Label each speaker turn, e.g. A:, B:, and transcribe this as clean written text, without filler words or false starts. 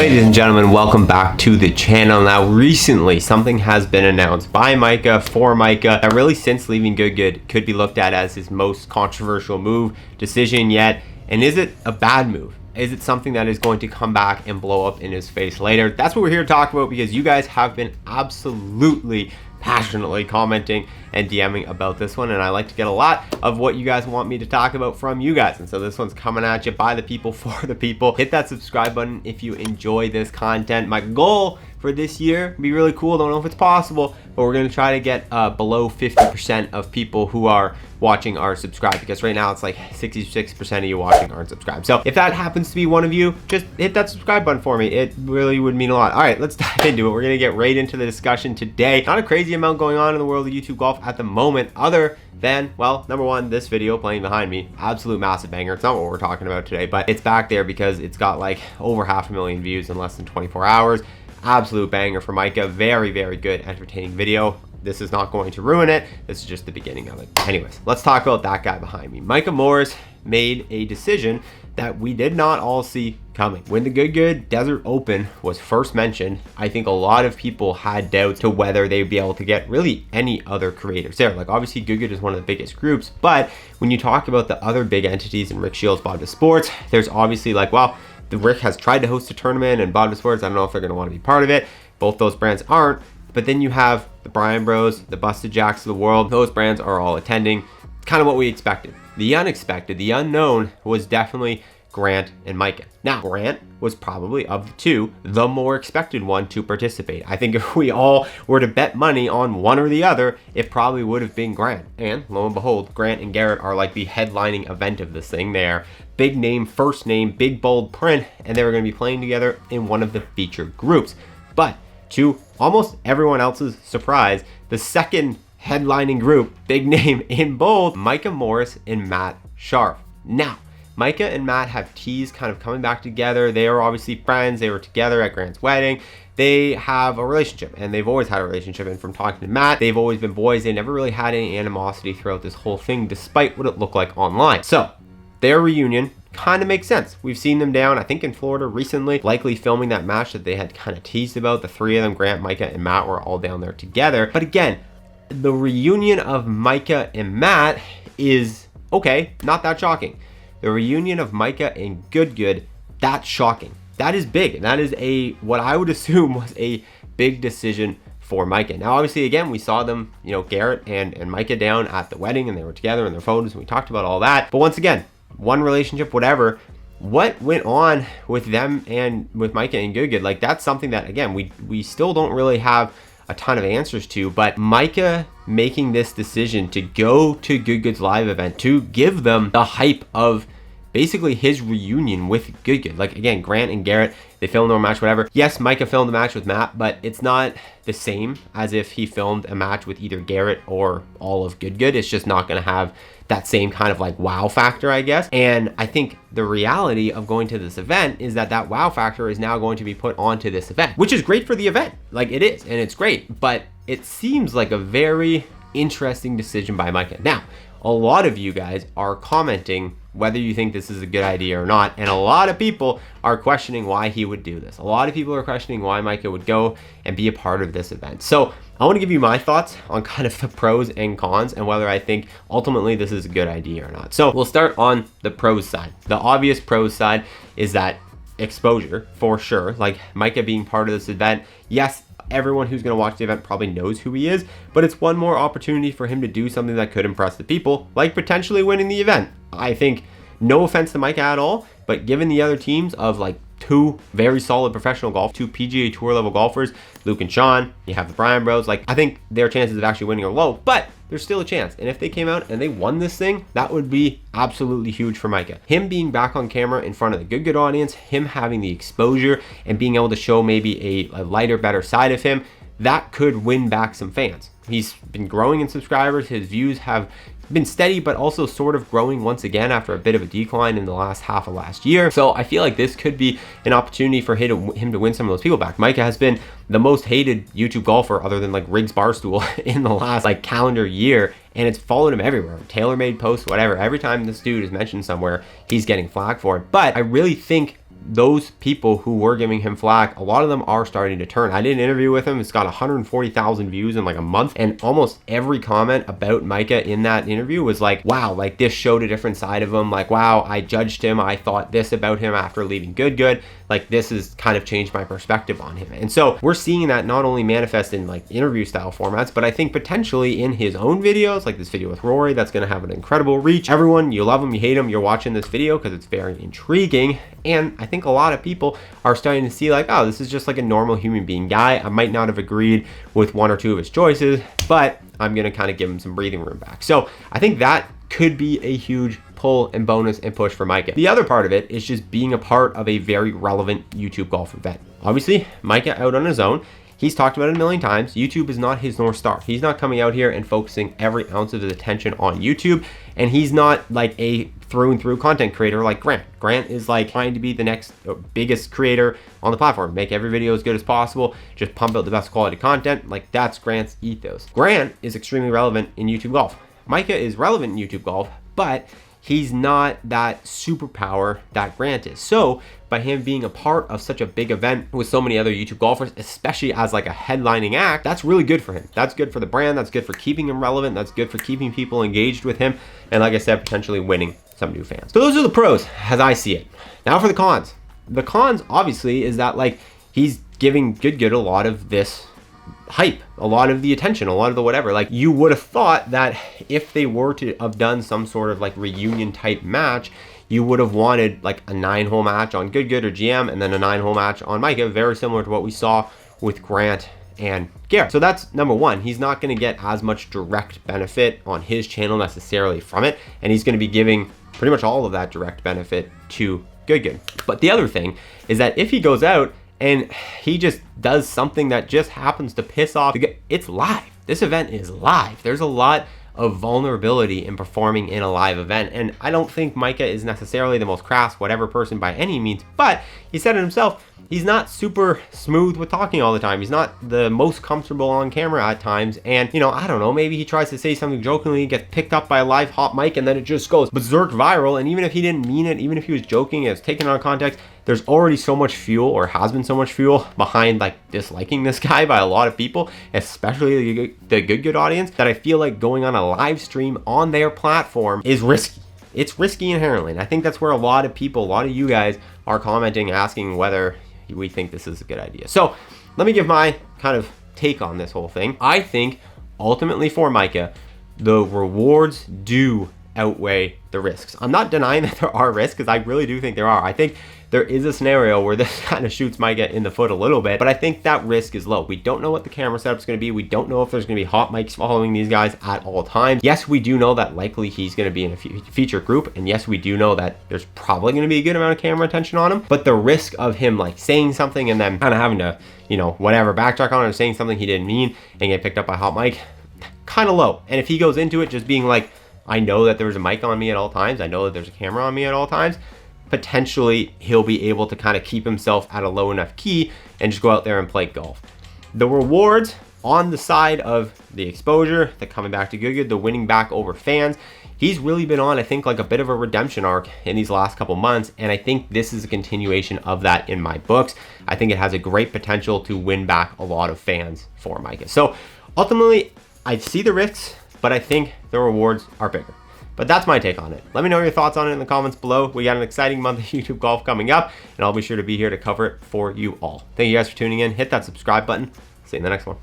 A: Ladies and gentlemen, welcome back to the channel. Now, recently, something has been announced by Micah for Micah that really since leaving Good could be looked at as his most controversial decision yet. And is it a bad move? Is it something that is going to come back and blow up in his face later? That's what we're here to talk about, because you guys have been absolutely passionately commenting and DMing about this one, and I like to get a lot of what you guys want me to talk about from you guys, and so this one's coming at you by the people for the people. Hit that subscribe button if you enjoy this content. My goal for this year would be really cool, don't know if it's possible, but we're going to try to get below 50% of people who are watching are subscribed, because right now it's like 66% of you watching aren't subscribed. So if that happens to be one of you, just hit that subscribe button for me. It really would mean a lot. All right, let's dive into it. We're going to get right into the discussion today. Not a crazy amount going on in the world of YouTube golf at the moment, other than, well, number one, this video playing behind me, absolute massive banger. It's not what we're talking about today, but it's back there because it's got like over 500,000 views in less than 24 hours. Absolute banger for Micah. Very, very good, entertaining video. This is not going to ruin it. This is just the beginning of it. Anyways, let's talk about that guy behind me. Micah Morris made a decision that we did not all see coming. When the Good Desert Open was first mentioned, I think a lot of people had doubts to whether they'd be able to get really any other creators there. Like, obviously Good is one of the biggest groups, but when you talk about the other big entities in Rick Shields, Bob Sports, there's obviously like, well, the Rick has tried to host a tournament, and Bob Sports, I don't know if they're going to want to be part of it. Both those brands aren't. But then you have the Bryan Bros, the Busted Jacks of the world. Those brands are all attending. Kind of what we expected. The unexpected, the unknown, was definitely Grant and Micah. Now, Grant was probably, of the two, the more expected one to participate. I think if we all were to bet money on one or the other, it probably would have been Grant. And lo and behold, Grant and Garrett are like the headlining event of this thing. They are big name, first name, big bold print, and they were going to be playing together in one of the featured groups. But to almost everyone else's surprise, the second headlining group, big name in bold, Micah Morris and Matt Sharf. Now, Micah and Matt have teased kind of coming back together. They are obviously friends. They were together at Grant's wedding. They have a relationship, and they've always had a relationship. And from talking to Matt, they've always been boys. They never really had any animosity throughout this whole thing, despite what it looked like online. So their reunion kind of makes sense. We've seen them down, I think, in Florida recently, likely filming that match that they had kind of teased about. The three of them, Grant, Micah, and Matt, were all down there together. But again, the reunion of Micah and Matt is okay, not that shocking. The reunion of Micah and Good, that's shocking. That is big, and that is what I would assume was a big decision for Micah. Now, obviously, again, we saw them, Garrett and Micah down at the wedding, and they were together in their photos, and we talked about all that. But once again, one relationship, whatever. What went on with them and with Micah and Good? Like, that's something that, again, we still don't really have a ton of answers to. But Micah making this decision to go to Good's live event, to give them the hype of basically his reunion with Good. Like, again, Grant and Garrett, they filmed their match, whatever. Yes, Micah filmed a match with Matt, but it's not the same as if he filmed a match with either Garrett or all of Good. It's just not going to have that same kind of like wow factor, I guess. And I think the reality of going to this event is that wow factor is now going to be put onto this event, which is great for the event. Like, it is, and it's great, but it seems like a very interesting decision by Micah. Now, a lot of you guys are commenting whether you think this is a good idea or not, and a lot of people are questioning why he would do this. A lot of people are questioning why Micah would go and be a part of this event. So I want to give you my thoughts on kind of the pros and cons and whether I think ultimately this is a good idea or not. So we'll start on the pros side. The obvious pros side is that exposure, for sure. Like, Micah being part of this event, yes, everyone who's going to watch the event probably knows who he is, but it's one more opportunity for him to do something that could impress the people, like potentially winning the event. I think, no offense to Micah at all, but given the other teams of like two very solid professional golf, two PGA Tour level golfers, Luke and Sean, you have the Bryan Bros, like, I think their chances of actually winning are low, but there's still a chance. And if they came out and they won this thing, that would be absolutely huge for Micah. Him being back on camera in front of the Good audience, him having the exposure and being able to show maybe a lighter, better side of him, that could win back some fans. He's been growing in subscribers. His views have been steady, but also sort of growing once again after a bit of a decline in the last half of last year. So I feel like this could be an opportunity for him to win some of those people back. Micah has been the most hated YouTube golfer other than like Riggs Barstool in the last like calendar year, and it's followed him everywhere. TaylorMade posts, whatever. Every time this dude is mentioned somewhere, he's getting flack for it. But I really think those people who were giving him flack, a lot of them are starting to turn. I did an interview with him. It's got 140,000 views in like a month. And almost every comment about Micah in that interview was like, wow, like this showed a different side of him. Like, wow, I judged him. I thought this about him after leaving Good. Like this has kind of changed my perspective on him. And so we're seeing that not only manifest in like interview style formats, but I think potentially in his own videos, like this video with Rory, that's going to have an incredible reach. Everyone, you love him, you hate him, you're watching this video because it's very intriguing. And I think a lot of people are starting to see like, oh, this is just like a normal human being guy. I might not have agreed with one or two of his choices, but I'm going to kind of give him some breathing room back. So I think that could be a huge pull and bonus and push for Micah. The other part of it is just being a part of a very relevant YouTube golf event. Obviously, Micah out on his own. He's talked about it a million times. YouTube is not his North Star. He's not coming out here and focusing every ounce of his attention on YouTube. And he's not like a through and through content creator like Grant. Grant is like trying to be the next biggest creator on the platform. Make every video as good as possible. Just pump out the best quality content. Like that's Grant's ethos. Grant is extremely relevant in YouTube golf. Micah is relevant in YouTube golf, but he's not that superpower that Grant is. So by him being a part of such a big event with so many other YouTube golfers, especially as like a headlining act, that's really good for him. That's good for the brand. That's good for keeping him relevant. That's good for keeping people engaged with him. And like I said, potentially winning some new fans. So those are the pros as I see it. Now for the cons. The cons obviously is that like he's giving Good a lot of this hype, a lot of the attention, a lot of the whatever. Like you would have thought that if they were to have done some sort of like reunion type match, you would have wanted like a 9-hole match on Good or GM and then a 9-hole match on Micah, very similar to what we saw with Grant and Garrett. So that's number one. He's not going to get as much direct benefit on his channel necessarily from it, and he's going to be giving pretty much all of that direct benefit to Good. But the other thing is that if he goes out and he just does something that just happens to piss off, it's live. This event is live. There's a lot of vulnerability in performing in a live event. And I don't think Micah is necessarily the most crass, whatever person by any means, but he said it himself. He's not super smooth with talking all the time. He's not the most comfortable on camera at times. And, you know, I don't know, maybe he tries to say something jokingly, gets picked up by a live hot mic, and then it just goes berserk viral. And even if he didn't mean it, even if he was joking, it's taken out of context, there's already so much fuel, or has been so much fuel behind like disliking this guy by a lot of people, especially the Good audience, that I feel like going on a live stream on their platform is risky. It's risky inherently. And I think that's where a lot of people, a lot of you guys are commenting, asking whether we think this is a good idea. So let me give my kind of take on this whole thing. I think ultimately for Micah, the rewards do outweigh the risks. I'm not denying that there are risks, because I really do think there are. I think there is a scenario where this kind of shoots Micah in the foot a little bit, but I think that risk is low. We don't know what the camera setup is going to be. We don't know if there's going to be hot mics following these guys at all times. Yes, we do know that likely he's going to be in a feature group, and yes, we do know that there's probably going to be a good amount of camera attention on him, but the risk of him like saying something and then kind of having to, you know, whatever, backtrack on it, or saying something he didn't mean and get picked up by hot mic, kind of low. And if he goes into it just being like, I know that there's a mic on me at all times, I know that there's a camera on me at all times, potentially he'll be able to kind of keep himself at a low enough key and just go out there and play golf. The rewards on the side of the exposure, the coming back to Good, the winning back over fans, he's really been on, I think, like a bit of a redemption arc in these last couple months, and I think this is a continuation of that in my books. I think it has a great potential to win back a lot of fans for Micah. So ultimately, I see the risks, but I think the rewards are bigger. But that's my take on it. Let me know your thoughts on it in the comments below. We got an exciting month of YouTube golf coming up, and I'll be sure to be here to cover it for you all. Thank you guys for tuning in. Hit that subscribe button. See you in the next one.